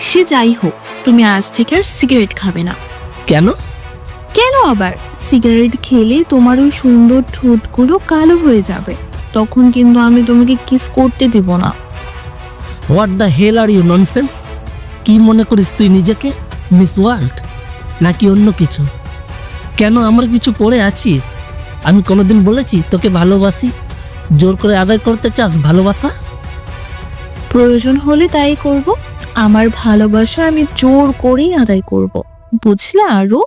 সে যাই হোক, তুমি আজ থেকে আর সিগারেট খাবে না। কেন? কেন আবার? সিগারেট খেলে তোমার ওই সুন্দর ঠোঁটগুলো কালো হয়ে যাবে, তখন কিন্তু আমি তোমাকে কিস করতে দেব না। What the hell are you nonsense? কি মনে করিস তুই নিজেকে, মিস ওয়ার্ল্ড নাকি অন্য কিছু? কেন আমার কিছু পড়ে আছিস? আমি কোনোদিন বলেছি তোকে ভালোবাসি? জোর করে আদায় করতে চাস ভালোবাসা? প্রয়োজন হলে তাই করব। আমার ভালোবাসা আমি জোর করেই আদায় করব, বুঝলে? আরো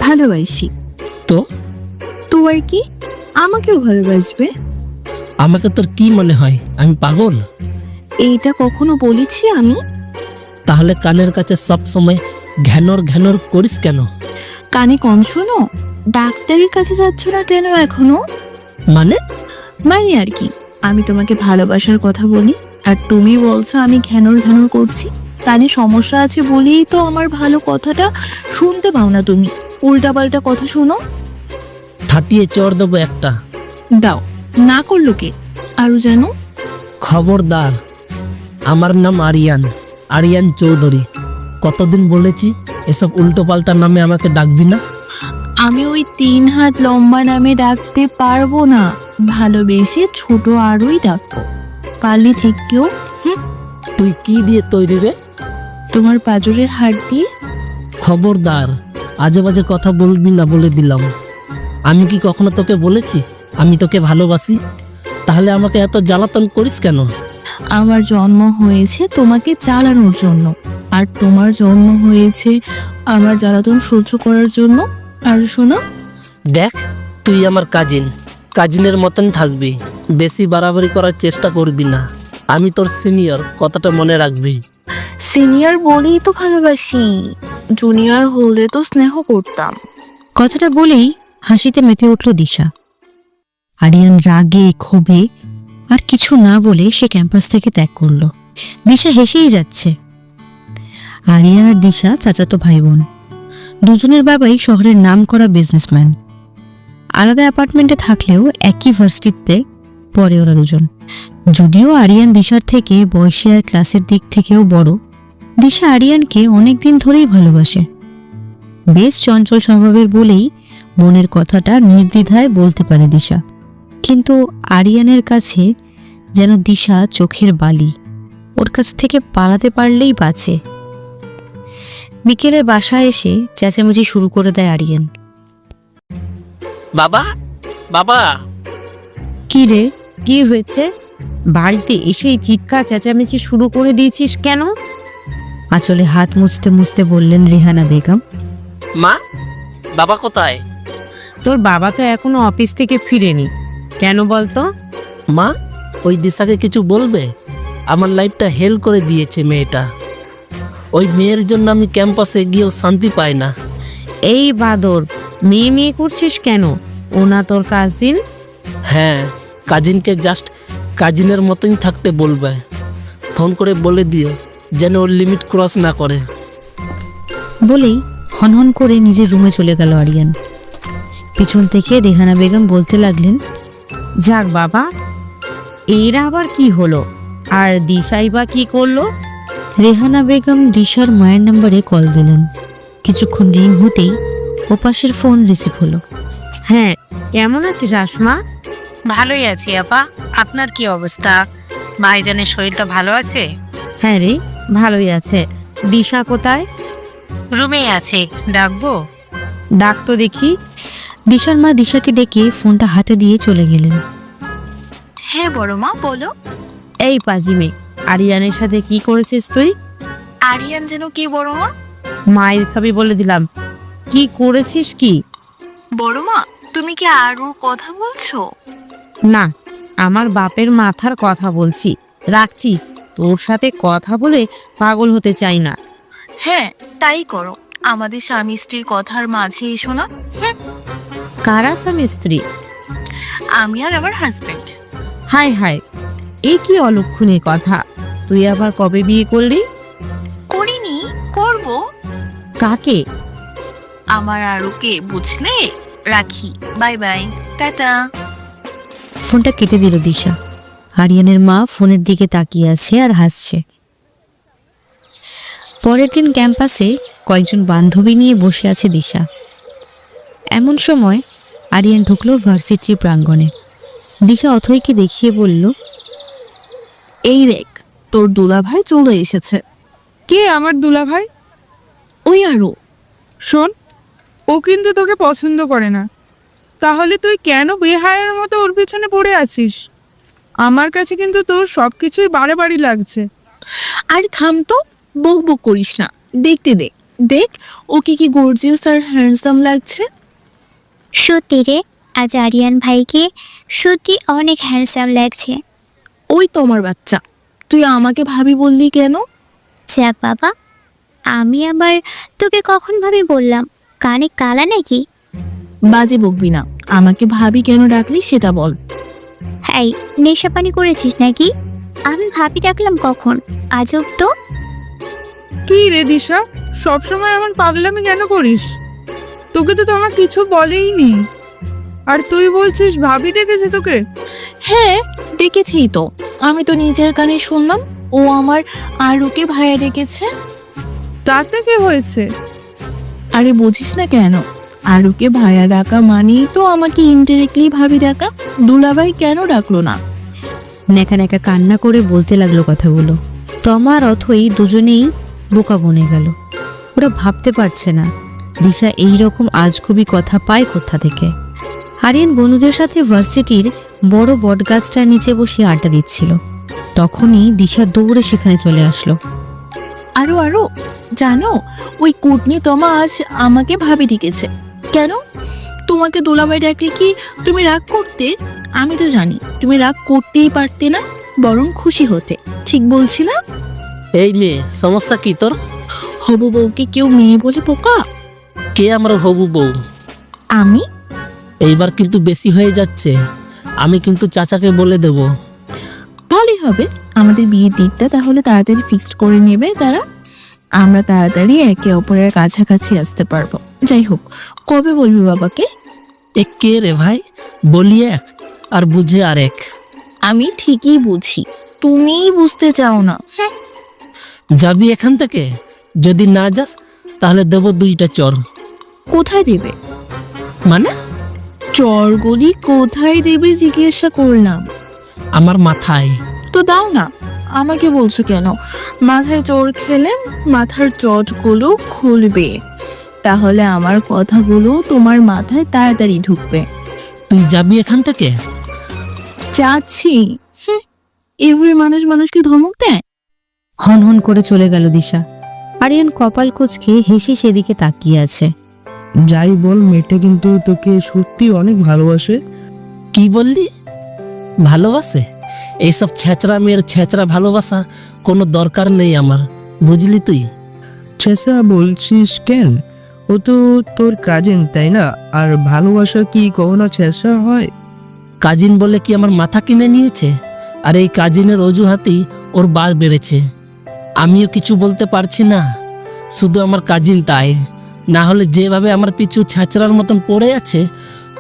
ভালোবাসি তো তো আর কি, আমাকেও ভালোবাসবে। আমাকে তোর কি মনে হয় আমি পাগল? এইটা কখনো বলেছি আমি? তাহলে কানের কাছে সব সময় ঘ্যানর ঘ্যানর করিস কেন? কানে কম শোনো? ডাক্তারের কাছে যাচ্ছ না কেন এখনো? মানে? মানে আর কি, আমি তোমাকে ভালোবাসার কথা বলি আর তুমি বলছো আমি ঘ্যানর ঘ্যানর করছি। কানে সমস্যা আছে বলেই তো আমার ভালো কথাটা শুনতে পাও না তুমি, উল্টাপাল্টা কথা শোনো। ঠাটিয়ে চড় দেবো একটা। দাও, না করলো কে? আরো জানো? খবরদার, আমার নাম আরিয়ান, আরিয়ান চৌধুরী। কতদিন বলেছি এসব উল্টোপাল্টা নামে আমাকে ডাকবি না। আমি ওই 3 হাত লম্বা নামে ডাকতে পারবো না, ভালোবেসে ছোট আরোই ডাকবো। কালি থেকেও তুই কি দিয়ে তৈরি রে? তোমার পাঁজরের হাড় দিয়ে। খবরদার, আজে বাজে কথা বলবি না বলে দিলাম। আমি কি কখনো তোকে বলেছি আমি তোকে ভালোবাসি? তাহলে আমাকে এত জ্বালাতন করিস কেন? আমার জন্ম হয়েছে তোমাকে চালানোর জন্য, আর তোমার জন্ম হয়েছে আমার জ্বালাতন সহ্য করার জন্য। আর শোনো, দেখ, তুই আমার কাজিনের মতন থাকবি, বেশি বাড়াবাড়ি করার চেষ্টা করবি না। আমি তোর সিনিয়র, কথাটা মনে রাখবি। সিনিয়র বলেই তো ভালোবাসি, জুনিয়র হলে তো স্নেহ করতাম। কথাটা বলেই হাসিতে মেতে উঠল দিশা। আরিয়ান রাগে ক্ষোভে আর কিছু না বলে সে ক্যাম্পাস থেকে ত্যাগ করলো। দিশা হেসেই যাচ্ছে। আরিয়ান আর দিশা চাচাতো ভাই বোন, দুজনের বাবাই শহরের নামকরা বিজনেসম্যান। আলাদা অ্যাপার্টমেন্টে থাকলেও একই ভার্সিটিতে পড়ে ওরা দুজন। যদিও আরিয়ান দিশার থেকে বয়সে আর ক্লাসের দিক থেকেও বড়, দিশা আরিয়ানকে অনেকদিন ধরেই ভালোবাসে। বেশ চঞ্চল স্বভাবের বলেই মনের কথাটা নির্দ্বিধায় বলতে পারে দিশা। কিন্তু আরিয়ানের কাছে যেন দিশা চোখের বালি, ওর কাছ থেকে পালাতে পারলেই বাঁচে। বিকেলে বাসায় এসে চেঁচামেচি শুরু করে দেয় আরিয়ান। বাবা, বাবা। কি রে, কি হয়েছে? বাড়িতে এসেই চিৎকার চেঁচামেচি শুরু করে দিয়েছিস কেন? আঁচলে হাত মুছতে মুছতে বললেন রেহানা বেগম। মা, বাবা কোথায়? তোর বাবা তো এখনো অফিস থেকে ফিরেনি, কেন বলতো? মা, ওই দিশাকে কিছু বলবে? আমার লাইফটা হেল করে দিয়েছে মেয়েটা। ওই মেয়ের জন্য আমি ক্যাম্পাসে গিয়েও শান্তি পাই না। এই বাদর, মেয়ে মেয়ে করছিস কেন? ও না তোর কাজিন? হ্যাঁ, কাজিনকে জাস্ট কাজিনের মতোই থাকতে বলবে। ফোন করে বলে দিও যেন ওর লিমিট ক্রস না করে। বলেই হনহন করে নিজের রুমে চলে গেল আরিয়ান। পিছন থেকে রেহানা বেগম বলতে লাগলেন, যাক বাবা, এর আবার কি হলো? আর দিশাই বা কি করলো? রেহানা বেগম দিশার মায়ের নম্বরে কল দিলেন। কিছুক্ষণ রিং হতেই ওপাশের ফোন রিসিভ হলো। হ্যাঁ, কেমন আছিস আসমা? ভালোই আছি আপা, আপনার কি অবস্থা? ভাইজানের শরীরটা ভালো আছে? হ্যাঁ রে, ভালোই আছে। দিশা কোথায়? রুমেই আছে, ডাকবো? ডাক তো দেখি। দিশার মা দিশাকে ডেকে ফোনটা হাতে দিয়ে চলে গেলেন। হ্যাঁ বড় মা, বলো। এই পাজিমে, আরিয়ানের সাথে কি করেছিস তুই? আরিয়ান যেন কি বড় মা? মায়ের খাবি বলে দিলাম। কি করেছিস কি? বড় মা, তুমি কি আরো কথা বলছো? না, আমার বাপের মাথার কথা বলছি। রাখছি, তোর সাথে কথা বলে পাগল হতে চাই না। হ্যাঁ, তাই করো। আমাদের স্বামী স্ত্রীর কথার মাঝে এসো না। কারা স্বামী স্ত্রী? আমি আর আমার হাজবেন্ড। হায় হায়, এই কি অলক্ষণে কথা! তুই আবার কবে বিয়ে করলি? করিনি, করব। কাকে? আমার আরোকে, বুঝলে? রাখি, বাই বাই, টাটা। ফোনটা কেটে দিল দিশা। আরিয়ানের মা ফোনের দিকে তাকিয়ে আছে আর হাসছে। পরের দিন ক্যাম্পাসে কয়েকজন বান্ধবী নিয়ে বসে আছে দিশা। এমন সময় আরিয়ান ঢুকলো ভার্সিটির প্রাঙ্গণে। দিশা অথৈকে দেখিয়ে বলল, এই দেখ, তোর দুলাভাই চলে এসেছে। কে আমার দুলাভাই? ওই আরো। শোন, ও কিন্তু তোকে পছন্দ করে না। তাহলে তুই কেন বেহায়ার মতো ওর পিছনে পড়ে আছিস? আমার কাছে কিন্তু তোর সব কিছুই বাড়াবাড়ি লাগছে। আরে থাম তো, বক বক করিস না। দেখতে দে, দেখ ওকে কি গর্জিয়াস আর হ্যান্ডসাম লাগছে। সত্যি রে, আজ আরিয়ান ভাইকে সত্যি অনেক হ্যান্ডসাম লাগছে। ওই তোমার বাচ্চা, তুই আমাকে ভাবি বললি কেন? যাক বাবা, আমি আবার তোকে কখন ভাবি বললাম? কানে কালা নাকি? বাজে বকবি না, আমাকে ভাবি কেন ডাকলি সেটা বল। এই, নেশা পানি করেছিস নাকি? আমি ভাবি ডাকলাম কখন? আজব তো। কি রে দিশা, সবসময় এমন পাগলামি কেন করিস? তোকে তো আমার কিছু বলেই নি, আর তুই বলছিস ভাবি ডেকেছে তোকে? হ্যাঁ, ডেকেছি তো। আমি তো নিজের কানে শুনলাম ও আমার আরুকে ভাইয়া ডেকেছে। তাতে কি হয়েছে? আরে বুঝিস না কেন? আরুকে ভাইয়া ডাকা মানেই তো আমাকে ইনডিরেক্টলি ভাবি ডাকা। দুলাভাই কেন ডাকলো না? নেকা নেকা কান্না করে বলতে লাগলো কথাগুলো। তমা আর অথই দুজনেই বোকা বনে গেল। ওরা ভাবতে পারছে না দিশা এই রকম আজগুবি কথা পায় কোথা থেকে। আরিয়ান বন্ধুদের সাথে ভার্সিটির বড় বটগাছটার নিচে বসে আড্ডা দিচ্ছিল। তখনই দিশা দৌড়ে সেখানে চলে আসলো। আরো আরো, জানো ওই কুটনি তোমা আজ আমাকে ভাবি ডেকেছে। কেন? তোমাকে দুলাভাই ডাকলে কি তুমি রাগ করতে? আমি তো জানি তুমি রাগ করতেই পারতে না, বরং খুশি হতে। ঠিক বলছি না? এই মেয়ে, সমস্যা কি তোর? হবু বউকে কেউ মেয়ে বলে পোকা? কে আমার হবু বউ? আমি? এইবার কিন্তু বেশি হয়ে যাচ্ছে। আমি কিন্তু চাচাকে বলে দেব। ভালোই হবে, আমাদের বিয়ের ডেটটা তাহলে তাড়াতাড়ি ফিক্সড করে নেবে তারা। আমরা তাড়াতাড়ি একে অপরের কাছাকাছি আসতে পারবো। যাই হোক, কবে বলবি বাবাকে? এ কে রে ভাই? বলি এক আর বুঝে আর এক। আমি ঠিকই বুঝি, তুমিই বুঝতে চাও না। যাবি এখান থেকে? যদি না যাস তাহলে দেব 2টা চর। কোথায় দেবে? মানে? চরগুলি কোথায় দেবে জিজ্ঞাসা করলাম। আমার মাথায়। তো দাও না, আমাকে বলছো কেন? মাথায় চোর খেলে মাথার চটগুলো খুলবে, তাহলে আমার কথাগুলো তোমার মাথায় তাড়াতাড়ি ঢুকবে। তুই যাবি এখান থেকে? যাচ্ছি। এভাবে মানুষ মানুষকে ধমক দেয়? হন হন করে চলে গেল দিশা। আরিয়ান কপাল কুঁচকে হেসে সেদিকে তাকিয়ে আছে। যাই বল, মেয়েটা কিন্তু তোকে সত্যি অনেক ভালোবাসে। কি বললি? ভালোবাসে? এইসব ছেঁচড়া মেয়ের ছেঁচড়া ভালোবাসা কোনো দরকার নেই আমার, বুঝলি তুই? ছেঁচা বলছিস কেন? ও তো তোর কাজিন, তাই না? আর ভালোবাসা কি কখনো ছেঁচা হয়? কাজিন বলে কি আমার মাথা কিনে নিয়েছে? আর এই কাজিনের অজুহাতেই ওর বার বেড়েছে। আমিও কিছু বলতে পারছি না, শুধু আমার কাজিন তাই। না হলে যেভাবে আমার পিছু ছেঁচড়ার মতন পড়ে আছে,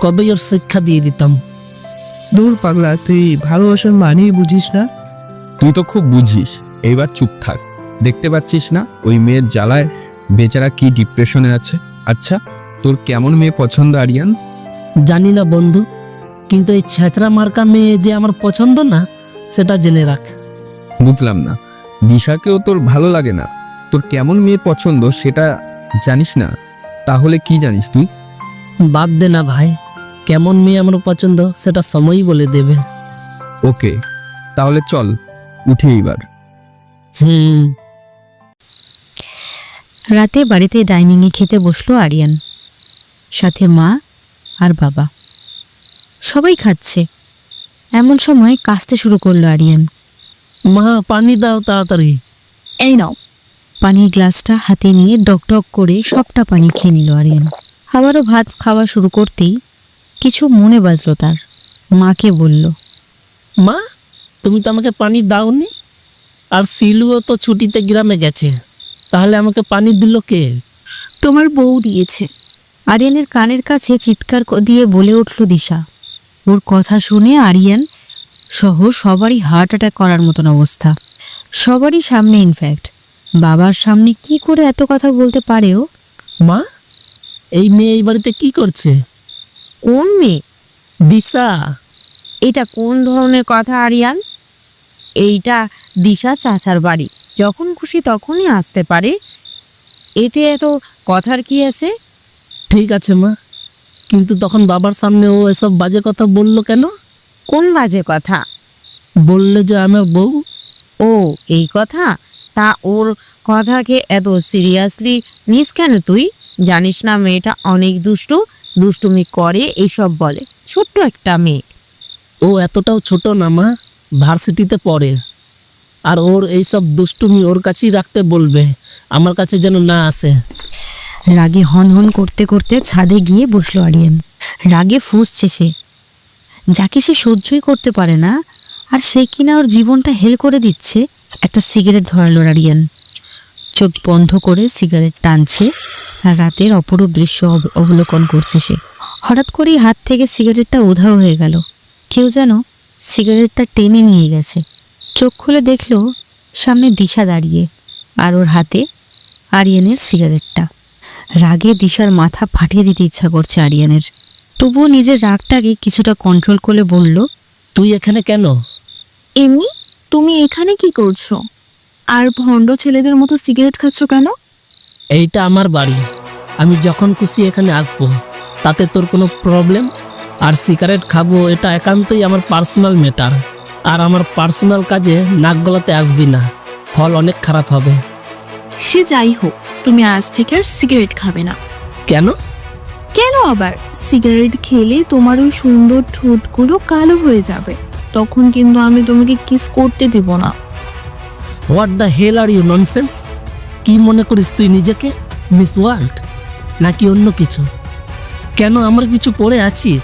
কবেই ওর শিক্ষা দিয়ে দিতাম। দূর পাগলা, তুই ভালোবাসার মানেই বুঝিস না। তুই তো খুব বুঝিস, এইবার চুপ থাক। দেখতে পাচ্ছিস না ওই মেয়ের জ্বালায় বেচারা কি ডিপ্রেশনে আছে? আচ্ছা, তোর কেমন মেয়ে পছন্দ আরিয়ান? জানি না বন্ধু, কিন্তু এই ছেঁচড়া মার্কা মেয়ে যে আমার পছন্দ না সেটা জেনে রাখ। বুঝলাম না, দিশাকেও তোর ভালো লাগে না? তোর কেমন মেয়ে পছন্দ সেটা জানিস না? তাহলে কি জানিস তুই? বাদ দে না ভাই, কেমন মেয়ে আমার পছন্দ সেটা সময়ই বলে দেবে। ওকে, তাহলে চল উঠি এইবার। রাতে বাড়িতে ডাইনিংয়ে খেতে বসলো আরিয়ান, সাথে মা আর বাবা। সবাই খাচ্ছে। এমন সময় কাশতে শুরু করলো আরিয়ান। মা, পানি দাও তাড়াতাড়ি। এই নাও। পানির গ্লাসটা হাতে নিয়ে ডকডক করে সবটা পানি খেয়ে নিল আরিয়ান। আবারও ভাত খাওয়া শুরু করতেই কিছু মনে বাজলো তার। মাকে বলল, মা, তুমি তো আমাকে পানি দাওনি। আর সিলুও তো ছুটিতে গ্রামে গেছে, তাহলে আমাকে পানি দিল কে? তোমার বউ দিয়েছে। আরিয়ানের কানের কাছে চিৎকার দিয়ে বলে উঠল দিশা। ওর কথা শুনে আরিয়ান সহ সবারই হার্ট অ্যাটাক করার মতন অবস্থা। সবারই সামনে, ইনফ্যাক্ট বাবার সামনে কি করে এত কথা বলতে পারেও? মা, এই মেয়ে এই বাড়িতে কি করছে? কোন মেয়ে? দিশা। এটা কোন ধরনের কথা আরিয়ান? এইটা দিশা চাচার বাড়ি, যখন খুশি তখনই আসতে পারে। এতে এত কথার কি আছে? ঠিক আছে মা, কিন্তু তখন বাবার সামনে ও এসব বাজে কথা বললো কেন? কোন বাজে কথা? বললে যে আমার বউ। ও, এই কথা? তা ওর কথাকে এত সিরিয়াসলি নিস কেন তুই? জানিস না মেয়েটা অনেক দুষ্টুমি করে, এইসব বলে। ছোট্ট একটা মেয়ে। ও এতটাও ছোট না মা, ভার্সিটিতে পড়ে। আর ওর এইসব দুষ্টুমি ওর কাছেই রাখতে বলবে, আমার কাছে যেন না আসে। রাগে হন হন করতে করতে ছাদে গিয়ে বসলো আরিয়ান। রাগে ফুঁসছে সে, যাকে সে সহ্যই করতে পারে না, আর সে কিনা ওর জীবনটা হেল করে দিচ্ছে। একটা সিগারেট ধরালো আরিয়ান। চোখ বন্ধ করে সিগারেট টানছে আর রাতের অপরূপ দৃশ্য অবলোকন করছে সে। হঠাৎ করেই হাত থেকে সিগারেটটা উধাও হয়ে গেল। কেউ যেন সিগারেটটা টেনে নিয়ে গেছে। চোখ খুলে দেখলো সামনে দিশা দাঁড়িয়ে, আর ওর হাতে আরিয়ানের সিগারেটটা। রাগে দিশার মাথা ফাটিয়ে দিতে ইচ্ছা করছে আরিয়ানের। তবুও নিজের রাগটাকে কিছুটা কন্ট্রোল করে বলল, তুই এখানে কেন? এমনি। তুমি এখানে কি করছো? আর ভণ্ড ছেলেদের মতো সিগারেট খাচ্ছ কেন? এইটা আমার বাড়ি, আমি যখন খুশি এখানে আসবো, তাতে তোর কোনো প্রবলেম? আর সিগারেট খাবো এটা একান্তই আমার পার্সোনাল ম্যাটার। আর আমার পার্সোনাল কাজে নাক গলাতে আসবি না, ফল অনেক খারাপ হবে। সে যাই হোক, তুমি আজ থেকে আর সিগারেট খাবে না। কেন? কেন আবার? সিগারেট খেলে তোমার ওই সুন্দর ঠোঁটগুলো কালো হয়ে যাবে, তখন কিন্তু আমি তোমাকে কিস করতে দিব না। What the hell are you nonsense? কি মনে করিস তুই নিজেকে, মিস ওয়ার্ল্ড নাকি অন্য কিছু? কেন আমার কিছু পড়ে আছিস?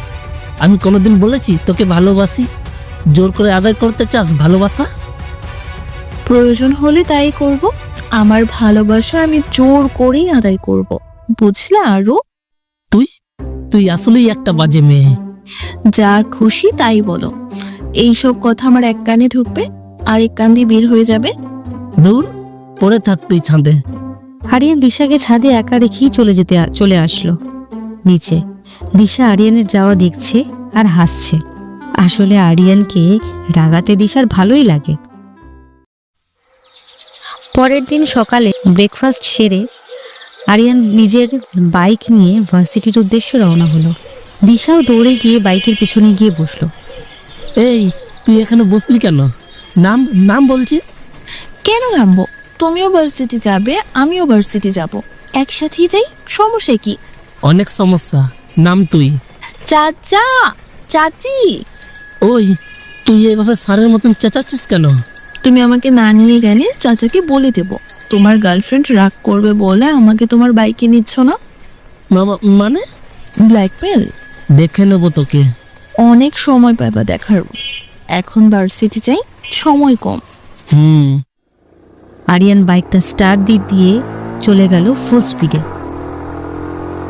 আমি কোনোদিন বলেছি তোকে ভালোবাসি? জোর করে আদায় করতে চাস ভালোবাসা? প্রয়োজন হলে তাই করব। আমার ভালোবাসা আমি জোর করেই আদায় করব, বুঝলে? আরো তুই আসলেই একটা বাজে মেয়ে। যা খুশি তাই বলো। এইসব কথা আমার এক কানে ঢুকবে আর এক কান দিয়ে বের হয়ে যাবে। দূর, পড়ে থাক তুই ছাদে। আরিয়ান দিশাকে ছাদে একা রেখেই চলে আসলো নিচে। দিশা আরিয়ানের যাওয়া দেখছে আর হাসছে। আসলে আরিয়ানকে রাগাতে দিশার ভালোই লাগে। পরের দিন সকালে ব্রেকফাস্ট সেরে আরিয়ান নিজের বাইক নিয়ে ভার্সিটির উদ্দেশ্যে রওনা হলো। দিশাও দৌড়ে গিয়ে বাইকের পিছনে গিয়ে বসলো। এই, তুই এখানে বসলি কেন? নাম বলছি। কেন নামবো? তুমিও ভার্সিটি যাবে, আমিও ভার্সিটি যাব, একসাথেই যাই, সমস্যা কি? অনেক সমস্যা, নাম তুই। চাচা, চাচি। ওই, তুই এভাবে সারের মতন চেঁচাচ্ছিস কেন? তুমি আমাকে না নিয়ে গেলে চাচাকে বলে দেব তোমার গার্লফ্রেন্ড রাগ করবে বলে আমাকে তোমার বাইকে নিচ্ছ না। মানে? ব্ল্যাকমেল। দেখে নেবো তোকে। অনেক সময় পাবা দেখার, এখন ভার্সিটি যাই, সময় কম। আরিয়ান বাইকটা স্টার্ট দিয়ে চলে গেল ফুল স্পিডে।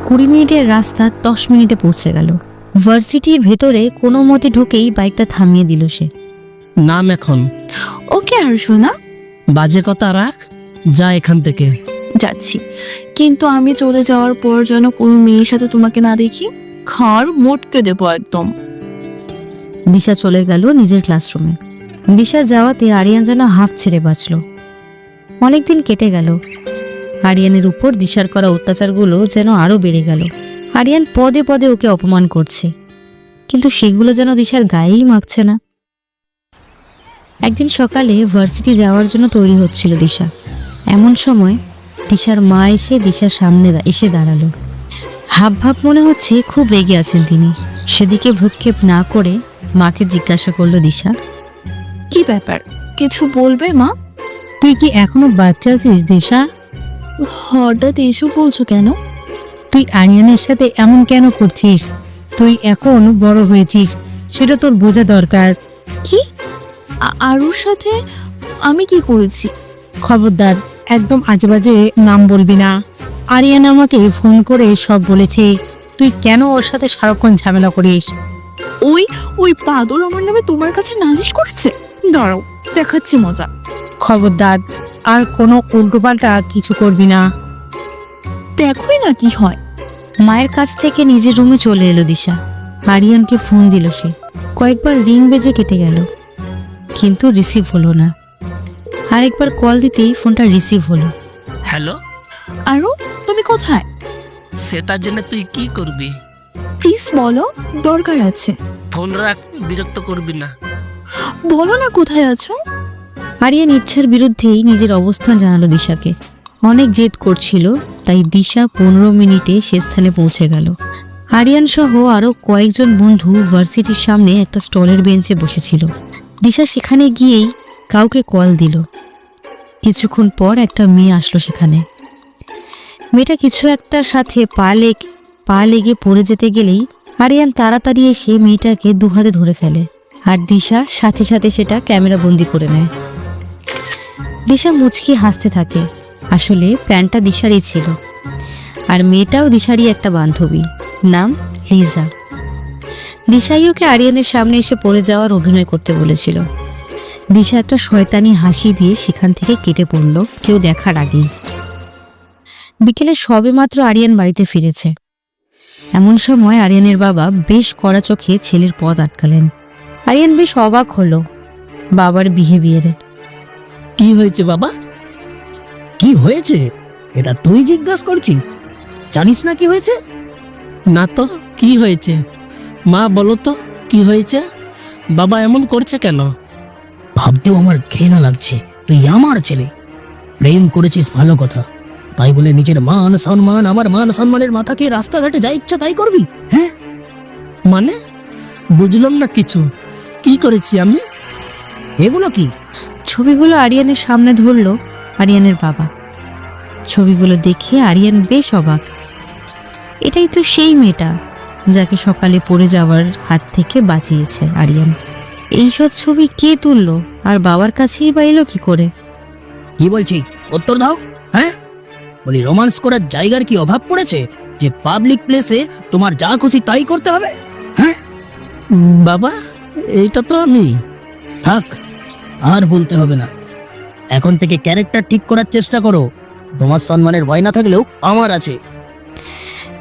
20 মিনিটের রাস্তা 10 মিনিটে পৌঁছে গেল। ভার্সিটির ভেতরে কোনো মতে ঢুকেই বাইকটা থামিয়ে দিল সে। নাম এখন। ওকে আর শোনা, বাজে কথা রাখ, যা এখান থেকে। যাচ্ছি, কিন্তু আমি চলে যাওয়ার পর যেন কোনো মেয়ের সাথে তোমাকে না দেখি, খাড় মোটকে দেবো একদম। দিশা চলে গেল নিজের ক্লাসরুমে। দিশার যাওয়াতে আরিয়ান যেন হাফ ছেড়ে বাঁচল। অনেকদিন কেটে গেল। আরিয়ানের উপর দিশার করা অত্যাচারগুলো যেন আরো বেড়ে গেল। আরিয়ান পদে পদে ওকে অপমান করছে, কিন্তু সেগুলো যেন দিশার গায়েই মাখছে না। একদিন সকালে ভার্সিটি যাওয়ার জন্য তৈরি হচ্ছিল দিশা। এমন সময় দিশার মা এসে দিশার সামনে এসে দাঁড়ালো। হাব ভাব মনে হচ্ছে খুব রেগে আছেন তিনি। সেদিকে ভ্রুক্ষেপ না করে মাকে জিজ্ঞাসা করলো দিশা, কি ব্যাপার, কিছু বলবে মা? তুই কি এখনো বাচ্চা আছিস দিশা? হঠাৎ এসব বলছো কেন? তুই আরিয়ানের সাথে এমন কেন করছিস? তুই এখন বড় হয়েছিস, সেটা তোর বোঝা দরকার। কি? আরুর সাথে আমি কি করেছি? খবরদার, একদম আজেবাজে নাম বলবি না। আরিয়ান আমাকে ফোন করে সব বলেছে। তুই কেন ওর সাথে সারাক্ষণ ঝামেলা করিস? ওই ওই বাদল আমার নামে তোমার কাছে নালিশ করেছে? দাঁড়াও, দেখাচ্ছি মজা। খবরদার, আর কোনো উল্টোপাল্টা কিছু করবি না। দেখোই না কি হয়। মায়ের কাছ থেকে নিজের রুমে চলে এলো দিশা। আরিয়ানকে ফোন দিল সে। কয়েকবার রিং বেজে কেটে গেল, কিন্তু রিসিভ হলো না। আরেকবার কল দিতেই ফোনটা রিসিভ হলো। হ্যালো, আরো তুমি কোথায়? সেটা জেনে তুই কি করবি? প্লিজ বলো, দরকার আছে। ফোন রাখ, বিরক্ত করবি না। বলো না কোথায় আছো। আরিয়ান ইচ্ছার বিরুদ্ধেই নিজের অবস্থান জানালো দিশাকে। অনেক জেদ করছিল, তাই দিশা 15 মিনিটে সে স্থানে পৌঁছে গেল। আরিয়ান সহ আরো কয়েকজন বন্ধু ভার্সিটির সামনে একটা স্টলের বেঞ্চে বসেছিল। দিশা সেখানে গিয়েই কাউকে কল দিল। কিছুক্ষণ পর একটা মেয়ে আসলো সেখানে। মেয়েটা কিছু একটার সাথে পা লেগে পড়ে যেতে গেলেই আরিয়ান তাড়াতাড়ি এসে মেয়েটাকে দুহাতে ধরে ফেলে, আর দিশা সাথে সাথে সেটা ক্যামেরা বন্দি করে নেয়। দিশা মুচকি হাসতে থাকে। আসলে প্যান্টটা দিশারই ছিল, আর মেয়েটাও দিশারই একটা বান্ধবী, নাম লিজা। দিশাই ওকে আরিয়ানের সামনে এসে পড়ে যাওয়ার অভিনয় করতে বলেছিল। দিশা একটা শয়তানি হাসি দিয়ে সেখান থেকে কেটে পড়ল কেউ দেখার আগেই। বিকেলে সবেমাত্র আরিয়ান বাড়িতে ফিরেছে। এমন সময় আরিয়ানের বাবা বেশ কড়া চোখে ছেলের পথ আটকালেন। আরিয়ান বেশ অবাক হলো বাবার বিহেভিয়ারে। কি হয়েছে বাবা? কি হয়েছে এটা তুই জিজ্ঞাসা করছিস? জানিস না কি হয়েছে? না তো, কি হয়েছে? মা বলো তো কি হয়েছে? বাবা এমন করছে কেন? ভাবতেও আমার ঘৃণা লাগছে। তুই আমার ছেলে, প্রেম করেছিস ভালো কথা, তাই বলে নিজের মান সম্মান, আমার মান সম্মানের মাথাকে রাস্তাঘাটে যা ইচ্ছা তাই করবি? হ্যাঁ, মানে বুঝলাম না কিছু। কি করেছি আমি? এগুলো কি? ছবিগুলো আরিয়ানের সামনে ধরল আরিয়ানের বাবা। ছবিগুলো দেখে আরিয়ান বেশ অবাক। এটাই তো সেই মেয়েটা যাকে সকালে পড়ে যাওয়ার হাত থেকে বাঁচিয়েছে আরিয়ান। এইসব ছবি কে তুললো আর বাবার কাছেই বা এলো কি করে? কি বলছি উত্তর দাও। হ্যাঁ, বলি রোমান্স করার জায়গার কি অভাব পড়েছে যে পাবলিক প্লেসে তোমার যা খুশি তাই করতে হবে? হ্যাঁ বাবা, এইটা তো আমি। থাক, আর বলতে হবে না। এখন থেকে ক্যারেক্টার ঠিক করার চেষ্টা করো। তোমার সম্মানের ভয় না থাকলেও আমার আছে।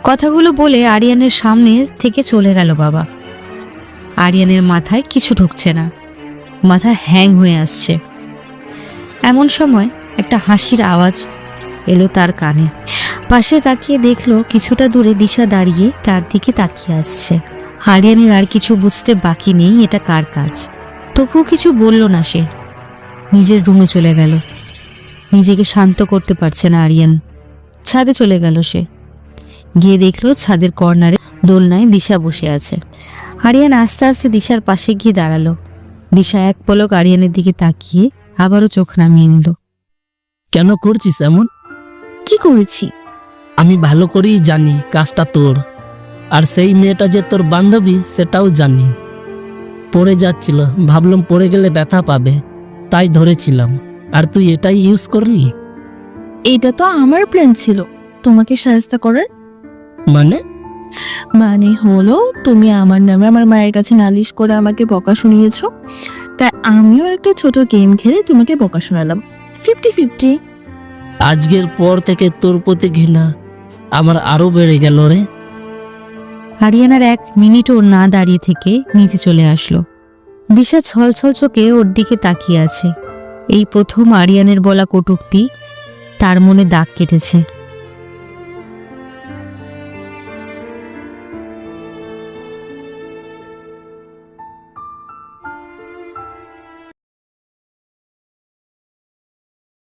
কথাগুলো বলে আরিয়ানের সামনে থেকে চলে গেল বাবা। আরিয়ানের মাথায় কিছু ঢুকছে না, মাথা হ্যাং হয়ে আসছে। এমন সময় একটা হাসির আওয়াজ এলো তার কানে। পাশে তাকিয়ে দেখলো কিছুটা দূরে দিশা দাঁড়িয়ে তার দিকে তাকিয়ে আসছে। আরিয়ানের আর কিছু বুঝতে বাকি নেই এটা কার কাজ। তবুও কিছু বলল না সে। নিজের রুমে চলে গেল। নিজেকে শান্ত করতে পারছে না আরিয়ান। ছাদে চলে গেল সে। গিয়ে দেখলো ছাদের কর্নারে দোলনায় দিশা বসে আছে। আরিয়ান আস্তে আস্তে দিশার পাশে গিয়ে দাঁড়ালো। দিশা এক পলক আরিয়ানের দিকে তাকিয়ে আবারও চোখ নামিয়ে নিল। কেন করছিস এমন? কি করেছি? আমি ভালো করেই জানি কাজটা তোর, আর সেই মেয়েটা যে তোর বান্ধবী সেটাও জানি। পড়ে যাচ্ছিল, ভাবলাম পড়ে গেলে ব্যথা পাবে, তাই ধরেছিলাম, আর তুই এটাই ইউজ করলি। এটা তো আমার প্ল্যান ছিল তোমাকে সাহায্য করার। মানে হলো তুমি আমার নামে আমার মায়ের কাছে নালিশ করে আমাকে বকা শুনিয়েছো, তাই আমিও একটা ছোট গেম খেলে তোমাকে বকা শোনালাম। 50-50। আজকের পর থেকে তোর প্রতি ঘৃণা আমার আরো বেড়ে গেল রে। আরিয়ানার 1 মিনিটও না দাঁড়িয়ে থেকে নিচে চলে আসলো। দিশা ছলছল চোখে ওর দিকে তাকিয়ে আছে। এই প্রথম আরিয়ানের বলা কটূক্তি তার মনে দাগ কেটেছে।